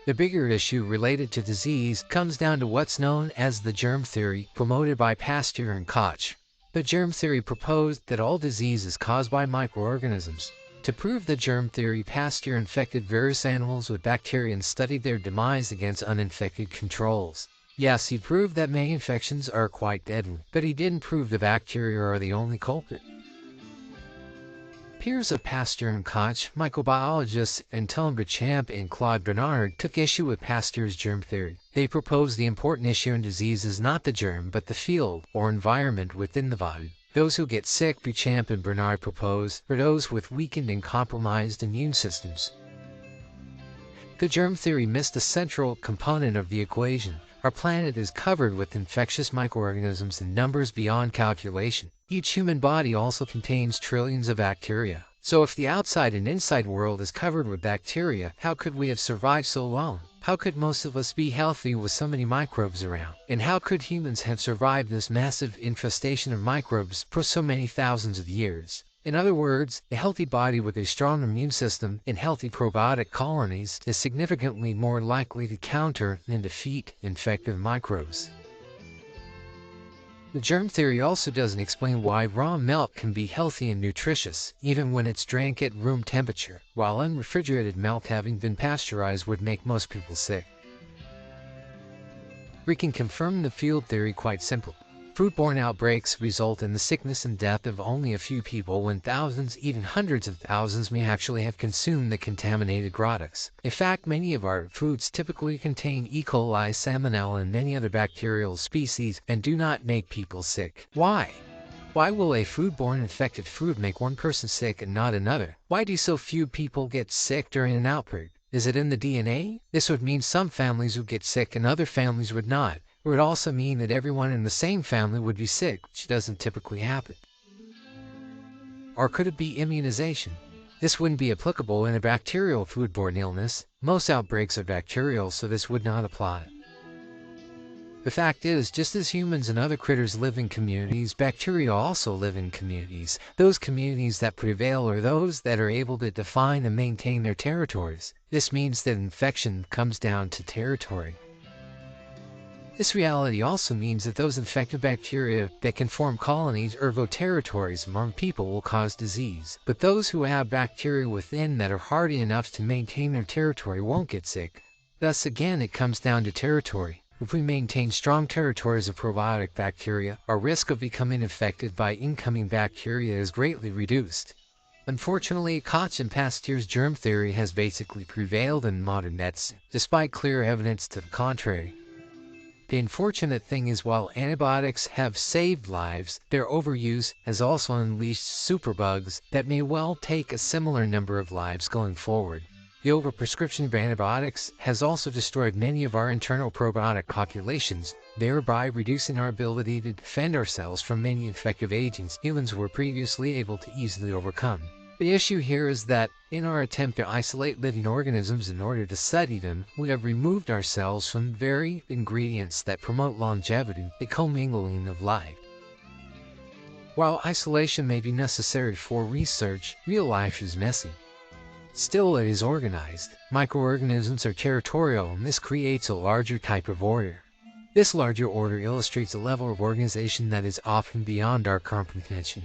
The bigger issue related to disease comes down to what's known as the germ theory, promoted by Pasteur and Koch. The germ theory proposed that all disease is caused by microorganisms. To prove the germ theory, Pasteur infected various animals with bacteria and studied their demise against uninfected controls. Yes, he proved that many infections are quite deadly, but he didn't prove the bacteria are the only culprit. Peers of Pasteur and Koch, microbiologists Antoine Béchamp and Claude Bernard, took issue with Pasteur's germ theory. They proposed the important issue in disease is not the germ, but the field or environment within the body. Those who get sick, Béchamp and Bernard proposed, are those with weakened and compromised immune systems. The germ theory missed a central component of the equation. Our planet is covered with infectious microorganisms in numbers beyond calculation. Each human body also contains trillions of bacteria. So if the outside and inside world is covered with bacteria, how could we have survived so long? How could most of us be healthy with so many microbes around? And how could humans have survived this massive infestation of microbes for so many thousands of years? In other words, a healthy body with a strong immune system and healthy probiotic colonies is significantly more likely to counter and defeat infective microbes. The germ theory also doesn't explain why raw milk can be healthy and nutritious, even when it's drank at room temperature, while unrefrigerated milk having been pasteurized would make most people sick. We can confirm the field theory quite simple. Foodborne outbreaks result in the sickness and death of only a few people when thousands, even hundreds of thousands may actually have consumed the contaminated products. In fact, many of our foods typically contain E. coli, salmonella, and many other bacterial species and do not make people sick. Why? Why will a foodborne infected food make one person sick and not another? Why do so few people get sick during an outbreak? Is it in the DNA? This would mean some families would get sick and other families would not. It would also mean that everyone in the same family would be sick, which doesn't typically happen. Or could it be immunization? This wouldn't be applicable in a bacterial foodborne illness. Most outbreaks are bacterial, so this would not apply. The fact is, just as humans and other critters live in communities, bacteria also live in communities. Those communities that prevail are those that are able to define and maintain their territories. This means that infection comes down to territory. This reality also means that those infected bacteria that can form colonies or territories among people will cause disease. But those who have bacteria within that are hardy enough to maintain their territory won't get sick. Thus again, it comes down to territory. If we maintain strong territories of probiotic bacteria, our risk of becoming infected by incoming bacteria is greatly reduced. Unfortunately, Koch and Pasteur's germ theory has basically prevailed in modern medicine, despite clear evidence to the contrary. The unfortunate thing is, while antibiotics have saved lives, their overuse has also unleashed superbugs that may well take a similar number of lives going forward. The overprescription of antibiotics has also destroyed many of our internal probiotic populations, thereby reducing our ability to defend ourselves from many infective agents humans were previously able to easily overcome. The issue here is that, in our attempt to isolate living organisms in order to study them, we have removed ourselves from the very ingredients that promote longevity, the commingling of life. While isolation may be necessary for research, real life is messy. Still, it is organized. Microorganisms are territorial, and this creates a larger type of order. This larger order illustrates a level of organization that is often beyond our comprehension.